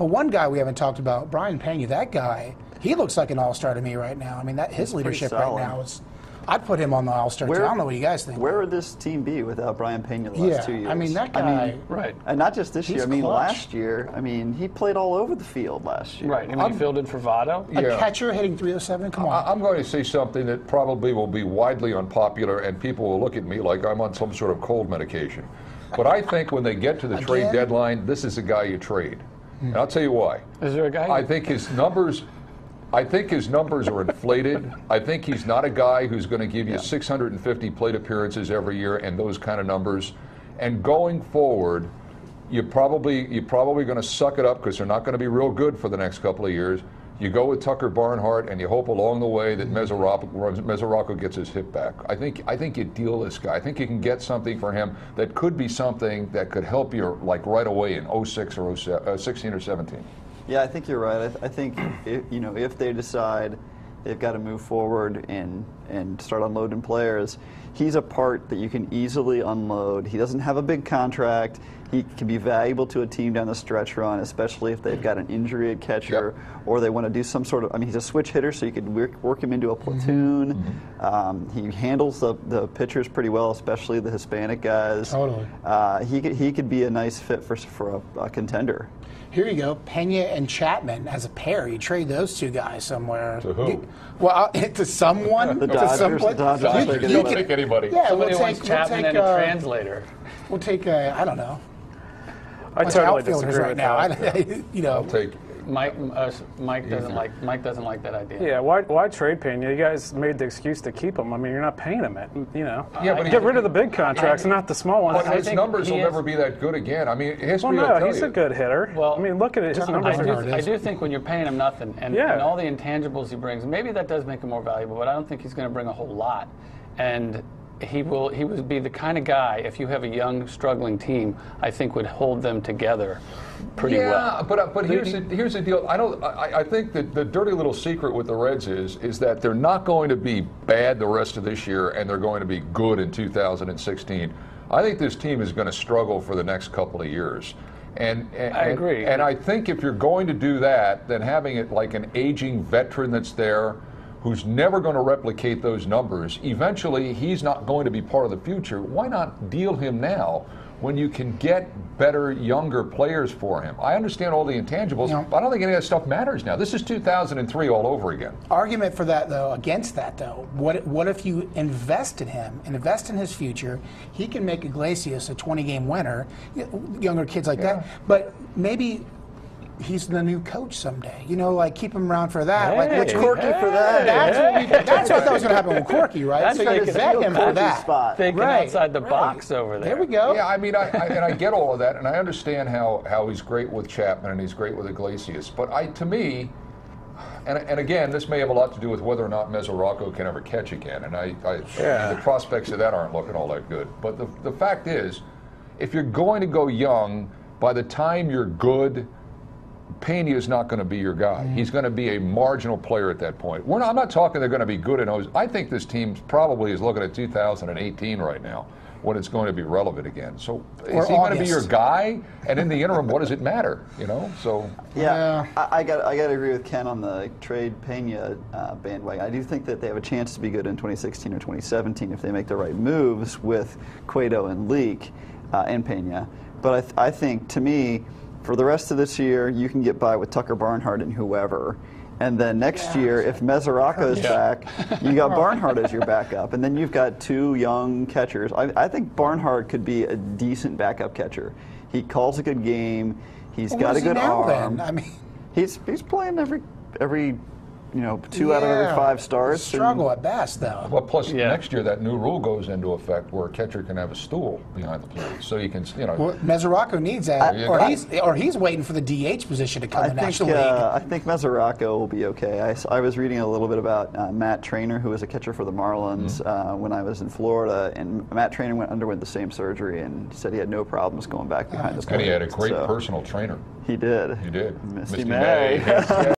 But one guy we haven't talked about, Brayan Pena, that guy, he looks like an all-star to me right now. I mean, his leadership right now is, I'd put him on the all-star team. I don't know what you guys think. Where would this team be without Brayan Pena the last 2 years? I mean, that guy. Right. And not just this year. I mean, clutch. last year, I mean, he played all over the field last year. Right. I mean, he fielded for Votto. A catcher hitting 307? Come on. I'm going to say something that probably will be widely unpopular, and people will look at me like I'm on some sort of cold medication. But I think when they get to the trade deadline, this is the guy you trade. And I'll tell you why. Is there a guy? I think his numbers are inflated. I think he's not a guy who's going to give you 650 plate appearances every year and those kind of numbers. And going forward, you're probably going to suck it up because they're not going to be real good for the next couple of years. You go with Tucker Barnhart, and you hope along the way that Mesoraco gets his hip back. I think you deal this guy. I think you can get something for him that could be something that could help you like right away in 06 or 16 or 17. Yeah, I think you're right. I think if they decide they've got to move forward and start unloading players, he's a part that you can easily unload. He doesn't have a big contract. He can be valuable to a team down the stretch run, especially if they've got an injury at catcher or they want to do some sort of. I mean, he's a switch hitter, so you could work him into a platoon. He handles the pitchers pretty well, especially the Hispanic guys. Totally. He could be a nice fit for a contender. Here you go, Pena and Chapman as a pair. You trade those two guys somewhere. To who? To someone. The Dodgers. The Dodgers. You can pick anybody. Yeah, Somebody wants Chapman and a translator. We'll take. I don't know. I totally disagree right with now. that. I'll take. Mike doesn't like that idea. Yeah, why trade Pena? You guys made the excuse to keep him. I mean, you're not paying him it. Yeah, but get rid of the big contracts and not the small ones. But his numbers will never be that good again. I mean, history will tell he's you. a good hitter. Well, I mean, look at it. His numbers I do think when you're paying him nothing and all the intangibles he brings, maybe that does make him more valuable. But I don't think he's going to bring a whole lot. And he would be the kind of guy, if you have a young, struggling team, I think would hold them together pretty well. Yeah, but here's the deal. I think that the dirty little secret with the Reds is that they're not going to be bad the rest of this year, and they're going to be good in 2016. I think this team is going to struggle for the next couple of years. And I agree. And I think if you're going to do that, then having it like an aging veteran that's there, who's never going to replicate those numbers, eventually he's not going to be part of the future. Why not deal him now when you can get better, younger players for him? I understand all the intangibles, but I don't think any of that stuff matters now. This is 2003 all over again. Argument for that, though, against that, though, what if you invest in him and invest in his future? He can make Iglesias a 20-game winner, younger kids like that, but maybe he's the new coach someday. Like keep him around for that. Which Corky for that? That's what I thought was going to happen with Corky, right? That's so you vet him for that. Spot. Thinking outside the box over there. There we go. Yeah, I mean, I get all of that, and I understand how he's great with Chapman and he's great with Iglesias. But to me, and again, this may have a lot to do with whether or not Mesoraco can ever catch again, and the prospects of that aren't looking all that good. But the fact is, if you're going to go young, by the time you're good, Pena is not going to be your guy. He's going to be a marginal player at that point. I'm not talking they're going to be good in those. I think this team probably is looking at 2018 right now when it's going to be relevant again. So is he going to be your guy? And in the interim, what does it matter? So I got to agree with Ken on the trade Pena bandwagon. I do think that they have a chance to be good in 2016 or 2017 if they make the right moves with Cueto and Leak and Pena. But I think, to me, for the rest of this year, you can get by with Tucker Barnhart and whoever. And then next year, if Mesoraco is back, you got Barnhart as your backup. And then you've got two young catchers. I think Barnhart could be a decent backup catcher. He calls a good game. He's got a good arm. Then? I mean, he's playing every 2 out of every 5 starts. Struggle at best, though. Well, plus next year that new rule goes into effect where a catcher can have a stool behind the plate, so you can, Well, Mesoraco needs that, or he's waiting for the DH position to come in the National League. I think Mesoraco will be okay. I was reading a little bit about Matt Trainer, who was a catcher for the Marlins when I was in Florida, and Matt Trainer underwent the same surgery and said he had no problems going back behind the plate. And he had a great personal trainer. He did. He did. Misty May.